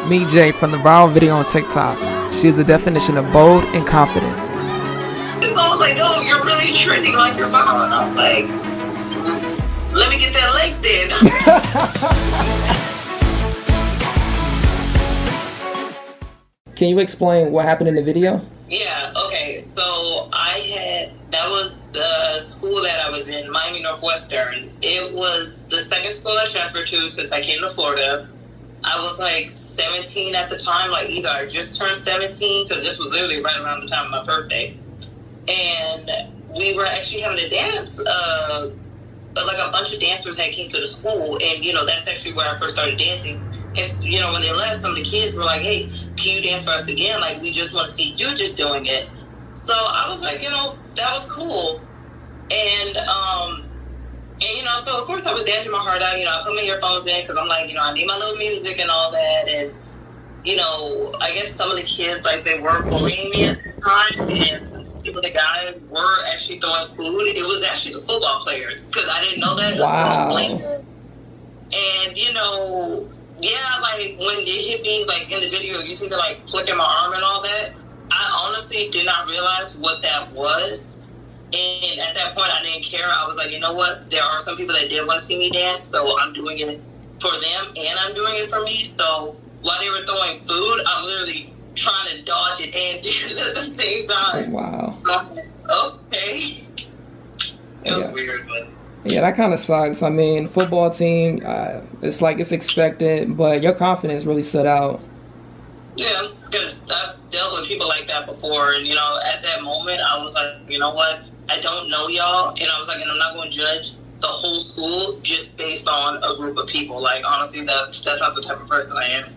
Meet Jay from the viral video on TikTok. She is the definition of bold and confidence. So I was like, oh, you're really trending like you're viral. And I was like, let me get that link then. Can you explain what happened in the video? Yeah, okay. So that was the school that I was in, Miami Northwestern. It was the second school I transferred to since I came to Florida. I was like 17 at the time, like either I just turned 17, because this was literally right around the time of my birthday. And we were actually having a dance, like a bunch of dancers that came to the school, and that's actually where I first started dancing. And when they left, some of the kids were like, hey, can you dance for us again? Like, we just want to see you just doing it. So I was like, that was cool. And so of course I was dancing my heart out. I put my earphones in because I'm like, I need my little music and all that. And, I guess some of the kids, like, they were bullying me at the time. And some of the guys were actually throwing food. It was actually the football players, because I didn't know that. Wow. And, yeah, like, when it hit me, like, in the video, you see me, like, flicking my arm and all that. I honestly did not realize what that was. And at that point, I didn't care. I was like, you know what? There are some people that did want to see me dance, so I'm doing it for them, and I'm doing it for me. So while they were throwing food, I'm literally trying to dodge it and dance at the same time. Wow. So I'm like, okay. It was weird, but... Yeah, that kind of sucks. I mean, football team, it's like it's expected, but your confidence really stood out. Yeah, because I've dealt with people like that before, and, at that moment, I was like, you know what? I don't know y'all, and I was like, and I'm not going to judge the whole school just based on a group of people. Like, honestly, that's not the type of person I am.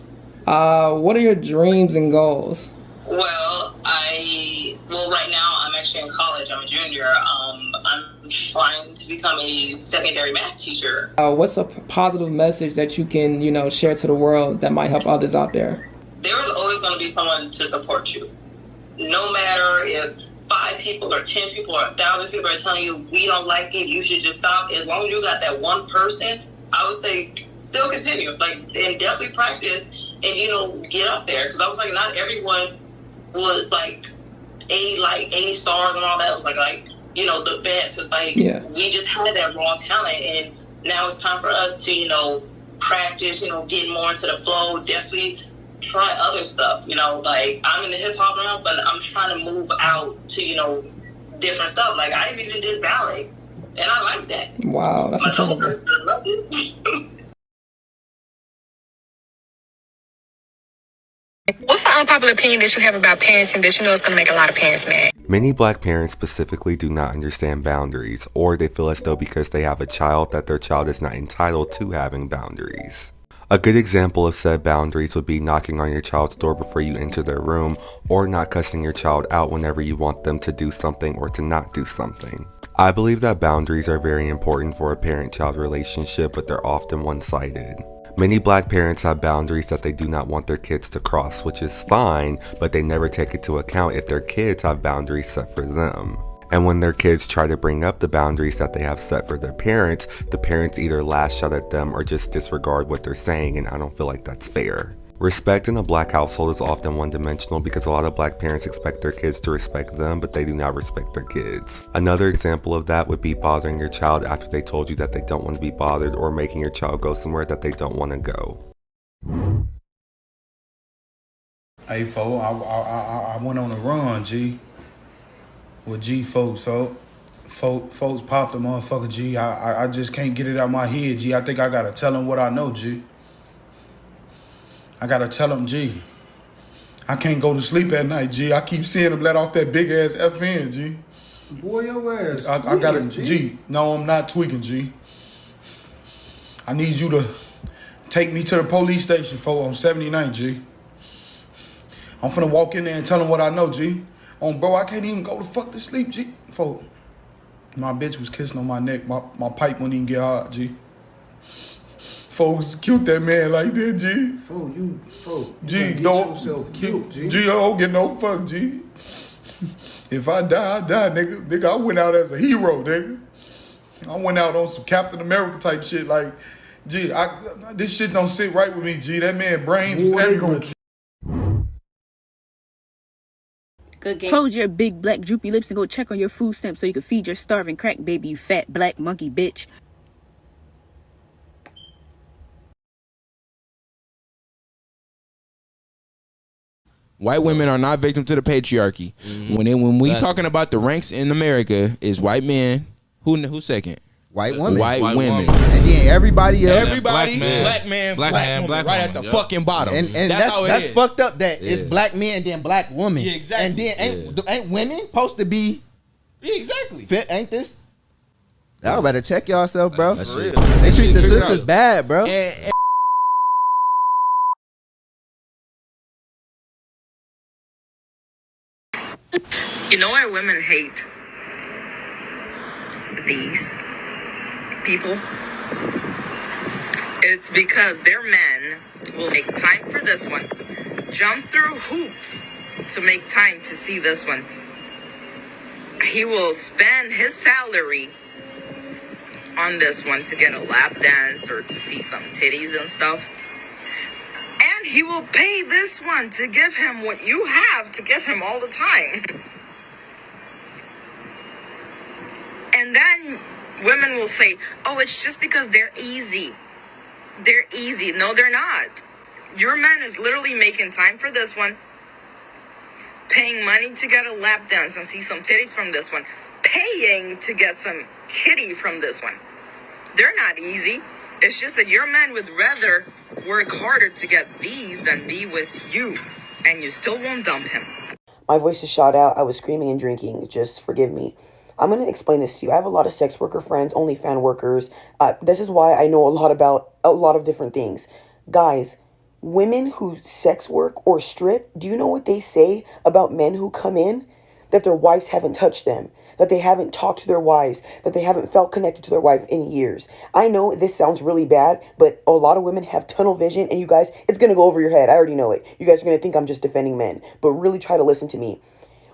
What are your dreams and goals? Well, right now I'm actually in college. I'm a junior. I'm trying to become a secondary math teacher. What's a positive message that you can, share to the world that might help others out there? There is always going to be someone to support you. No matter if 5 people or 10 people or 1,000 people are telling you, we don't like it, you should just stop. As long as you got that one person, I would say still continue. Like, and definitely practice and, get up there. Because I was like, not everyone was like A stars and all that. It was like the best. It's like, we just had that raw talent, and now it's time for us to, practice, get more into the flow, definitely try other stuff. Like, I'm in the hip hop now, but I'm trying to move out to, different stuff. Like, I even did ballet, and I like that. Wow, that's incredible. I love it. What's the unpopular opinion that you have about parenting that you know is going to make a lot of parents mad? Many black parents specifically do not understand boundaries, or they feel as though because they have a child that their child is not entitled to having boundaries. A good example of said boundaries would be knocking on your child's door before you enter their room, or not cussing your child out whenever you want them to do something or to not do something. I believe that boundaries are very important for a parent-child relationship, but they're often one-sided. Many black parents have boundaries that they do not want their kids to cross, which is fine, but they never take into account if their kids have boundaries set for them. And when their kids try to bring up the boundaries that they have set for their parents, the parents either lash out at them or just disregard what they're saying, and I don't feel like that's fair. Respect in a black household is often one-dimensional because a lot of black parents expect their kids to respect them, but they do not respect their kids. Another example of that would be bothering your child after they told you that they don't want to be bothered, or making your child go somewhere that they don't want to go. Hey, folks, I went on a run, G. With G folks, folks popped the motherfucker, G. I just can't get it out my head, G. I think I gotta tell him what I know, G. I gotta tell him, G. I can't go to sleep at night, G. I keep seeing him let off that big ass FN, G. Boy, your ass I gotta, G. G. No, I'm not tweaking, G. I need you to take me to the police station, folks, on 79, G. I'm finna walk in there and tell him what I know, G. Bro, I can't even go to fuck to sleep, G. Folks, my bitch was kissing on my neck. My pipe wouldn't even get hard, G. Folks killed that man like that, G. G, don't get yourself killed, G. G, I don't get no fuck, G. If I die, I die, nigga. Nigga, I went out as a hero, nigga. I went out on some Captain America type shit, like, G, this shit don't sit right with me, G. That man brains was Boy, they everywhere. gonna Good game. Close your big black droopy lips and go check on your food stamps so you can feed your starving crack baby, you fat black monkey bitch. White women are not victim to the patriarchy. When we talking about the ranks in America, is white men. Who's second? White women. White women. And then everybody else. Everybody, black man, black woman, right at the yep. fucking bottom. And that's how it that's is. fucked up that it's black men and then black women. Yeah, exactly. And then ain't women supposed to be Yeah, exactly. fit, ain't this? Y'all better check yourself, bro. That They shit. treat the Figure it sisters out. bad, bro. And You know why women hate these people? It's because their men will make time for this one, jump through hoops to make time to see this one. He will spend his salary on this one to get a lap dance or to see some titties and stuff. And he will pay this one to give him what you have to give him all the time. And then women will say, oh, it's just because they're easy. They're easy. No, they're not. Your man is literally making time for this one, paying money to get a lap dance and see some titties from this one, paying to get some kitty from this one. They're not easy. It's just that your man would rather work harder to get these than be with you, and you still won't dump him. My voice is shot out. I was screaming and drinking. Just forgive me. I'm going to explain this to you. I have a lot of sex worker friends, OnlyFans workers. This is why I know a lot about a lot of different things. Guys, women who sex work or strip, do you know what they say about men who come in? That their wives haven't touched them, that they haven't talked to their wives, that they haven't felt connected to their wife in years. I know this sounds really bad, but a lot of women have tunnel vision, and you guys, it's going to go over your head. I already know it. You guys are going to think I'm just defending men, but really try to listen to me.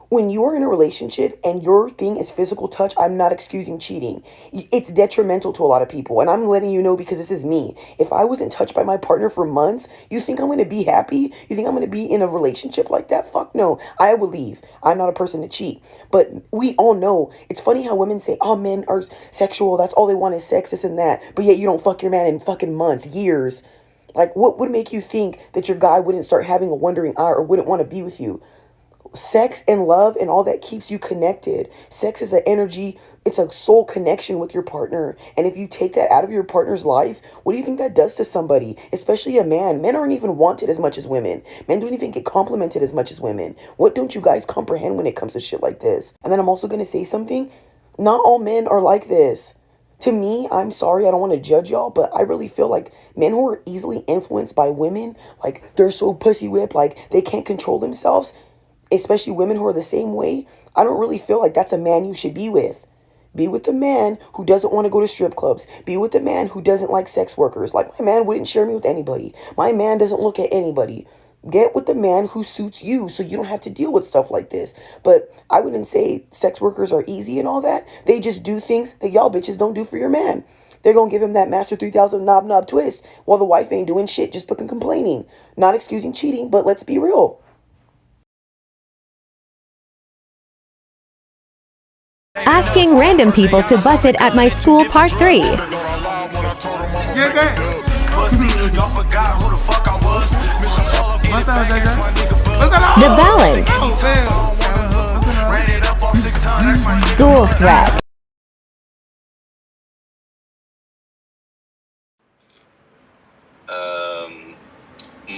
When you are in a relationship and your thing is physical touch, I'm not excusing cheating. It's detrimental to a lot of people. And I'm letting you know because this is me. If I wasn't touched by my partner for months, you think I'm going to be happy? You think I'm going to be in a relationship like that? Fuck no. I will leave. I'm not a person to cheat. But we all know. It's funny how women say, oh, men are sexual. That's all they want is sex, this and that. But yet you don't fuck your man in fucking months, years. Like, what would make you think that your guy wouldn't start having a wandering eye or wouldn't want to be with you? Sex and love and all that keeps you connected. Sex is an energy. It's a soul connection with your partner. And if you take that out of your partner's life, what do you think that does to somebody? Especially a man. Men aren't even wanted as much as women. Men don't even get complimented as much as women. What don't you guys comprehend when it comes to shit like this? And then I'm also going to say something. Not all men are like this. To me, I'm sorry, I don't want to judge y'all, but I really feel like men who are easily influenced by women, like they're so pussy whipped, like they can't control themselves, especially women who are the same way, I don't really feel like that's a man you should be with. Be with the man who doesn't want to go to strip clubs. Be with the man who doesn't like sex workers. Like, my man wouldn't share me with anybody. My man doesn't look at anybody. Get with the man who suits you so you don't have to deal with stuff like this. But I wouldn't say sex workers are easy and all that. They just do things that y'all bitches don't do for your man. They're going to give him that Master 3000 knob twist while the wife ain't doing shit, just fucking complaining. Not excusing cheating, but let's be real. Asking random people to bus it at my school, part 3. The balance. School threat.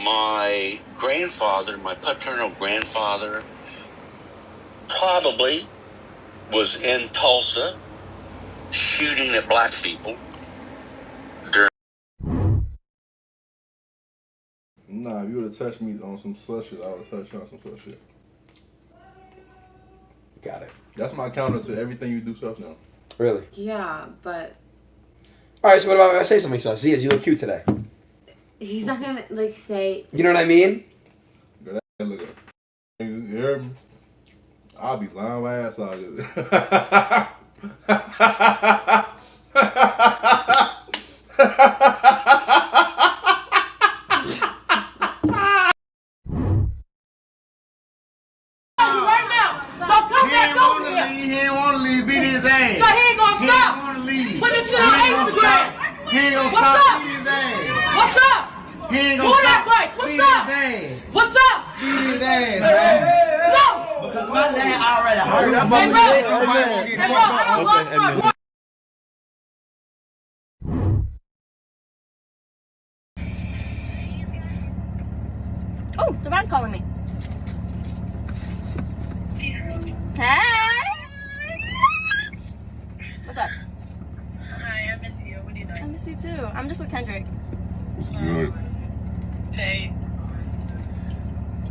My grandfather, my paternal grandfather, probably was in Tulsa shooting at black people. Nah, if you would have touched me on some such shit, I would have touched you on some such shit. Got it. That's my counter to everything you do stuff now. Really? Yeah, but Alright, so what about if I say something so? Ziaz, you look cute today. he's not gonna like say. You know what I mean? Girl, that look up. You hear me? I'll be lying my ass out. ain't gonna What's stop up? beating his ass. What's up? He ain't Who gonna that stop break? What's beating up? his ass. What's up? Beating his ass, man. No. Because my dad already hurt him. Hey, bro. Hey, bro, I done lost my voice. Oh, Devon's calling me. Hey! What's up? Hi, I miss you. What are you doing? I miss you too. I'm just with Kendrick. Good. Hey.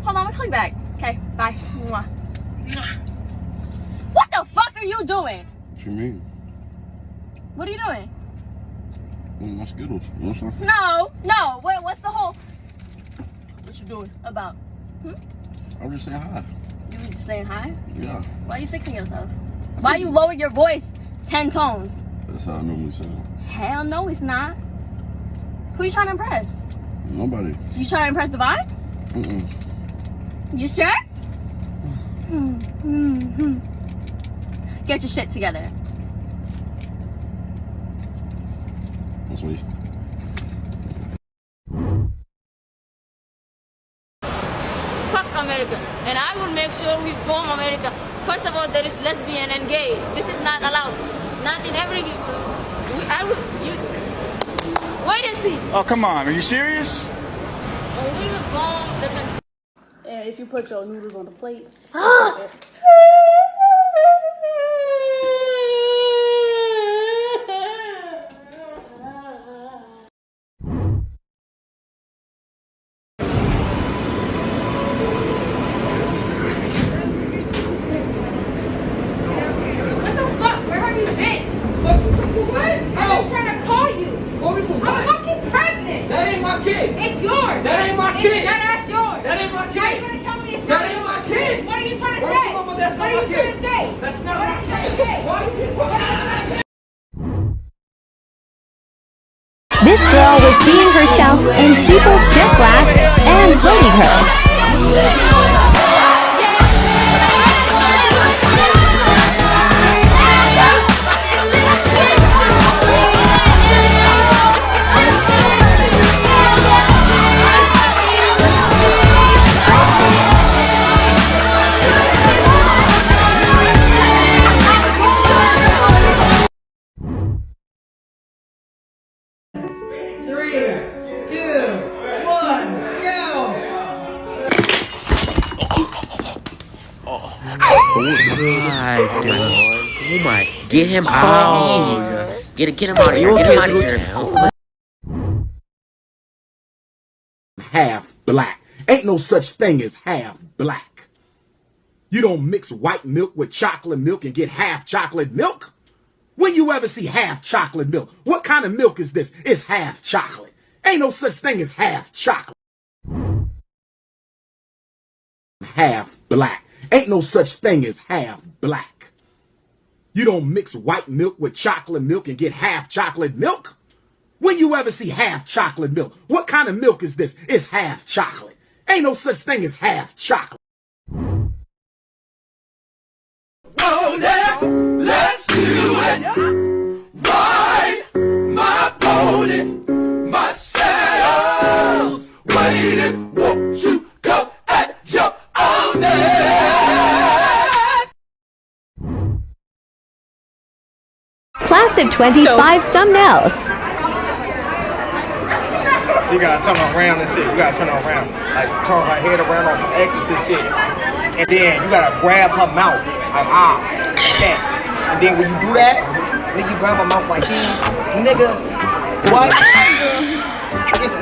Hold on, we'll call you back. Okay, bye. Mwah. What the fuck are you doing? What you mean? What are you doing? My Skittles. You want some? No. Wait, what's the whole... What you doing about? I'm just saying hi. You just saying hi? Yeah. Why are you fixing yourself? Why you lower your voice 10 tones? That's how I normally sound. Hell no, it's not. Who you trying to impress? Nobody. You trying to impress Devon? Mm-mm. You sure? Get your shit together. That's what Fuck America. And I will make sure we bomb America. First of all, there is lesbian and gay. This is not allowed. Not in every... Wait and see. Oh, come on. Are you serious? When we will bomb the country. And if you put your noodles on the plate. What the fuck? Where have you been? What? I've been trying to call you. Call me for what? I'm fucking pregnant. That ain't my kid. It's yours. That ain't my kid. It's dead-ass yours. That ain't my kid. How are you gonna tell me it's That not? ain't my kid. What are you trying to Where's say? your mama? That's What not are my you kid. trying to say? That's not What my are you trying kid. to say? Why you get what? This girl was being herself and people just laughed and bullied her. Oh my, get him out. Get him out of here. Get him out of here. Half black. Ain't no such thing as half black. You don't mix white milk with chocolate milk and get half chocolate milk. When you ever see half chocolate milk? What kind of milk is this? It's half chocolate. Ain't no such thing as half chocolate. Half black. Ain't no such thing as half black. You don't mix white milk with chocolate milk and get half chocolate milk. When you ever see half chocolate milk? What kind of milk is this? It's half chocolate. Ain't no such thing as half chocolate. Oh, let's do it. Ride my pony, my saddle's waiting. Won't you go and jump on it? Class of 25 something else. You gotta turn her around and shit. You gotta turn her around. Like, turn her head around on some exorcist shit. And then you gotta grab her mouth. Like, like that. And then when you do that, nigga, you grab her mouth like this. Nigga, what? It's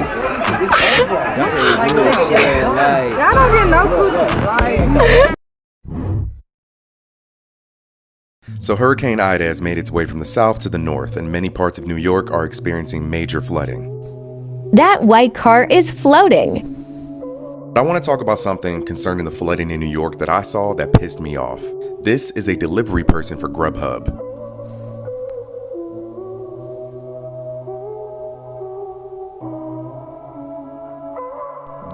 over. That's how you do it, shit. Like, Y'all don't get no coochie. So Hurricane Ida has made its way from the south to the north, and many parts of New York are experiencing major flooding. That white car is floating. But I want to talk about something concerning the flooding in New York that I saw that pissed me off. This is a delivery person for Grubhub.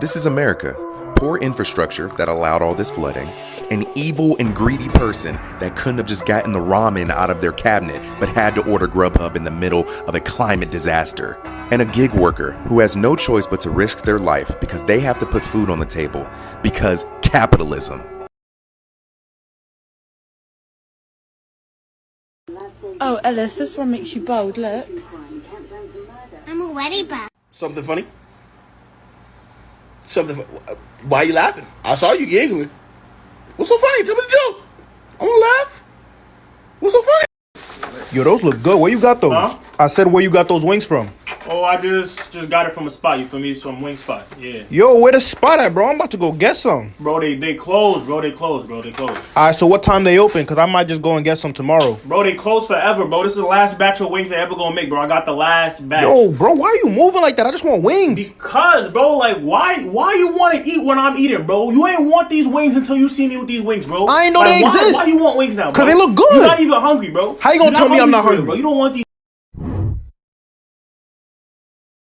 This is America. poor infrastructure that allowed all this flooding, an evil and greedy person that couldn't have just gotten the ramen out of their cabinet but had to order Grubhub in the middle of a climate disaster, and a gig worker who has no choice but to risk their life because they have to put food on the table because capitalism. Oh, Ellis, this one makes you bold, look. I'm already back. Something funny? Why are you laughing? I saw you giggling. What's so funny? Tell me the joke. I'm gonna laugh. What's so funny? Yo, those look good. Where you got those? Huh? I said, where you got those wings from? Oh, I just got it from a spot. You feel me? Some wing spot. Yeah. Yo, where the spot at, bro? I'm about to go get some. Bro, they closed, bro. They closed. All right, so what time they open? Because I might just go and get some tomorrow. Bro, they closed forever, bro. This is the last batch of wings they ever gonna make, bro. I got the last batch. Yo, bro, why are you moving like that? I just want wings. Because, bro, like, why you want to eat when I'm eating, bro? You ain't want these wings until you see me with these wings, bro. I ain't know they exist. Why you want wings now, bro? Because they look good. You're not even hungry, bro. How you gonna tell me I'm not hungry? Bro, you don't want these.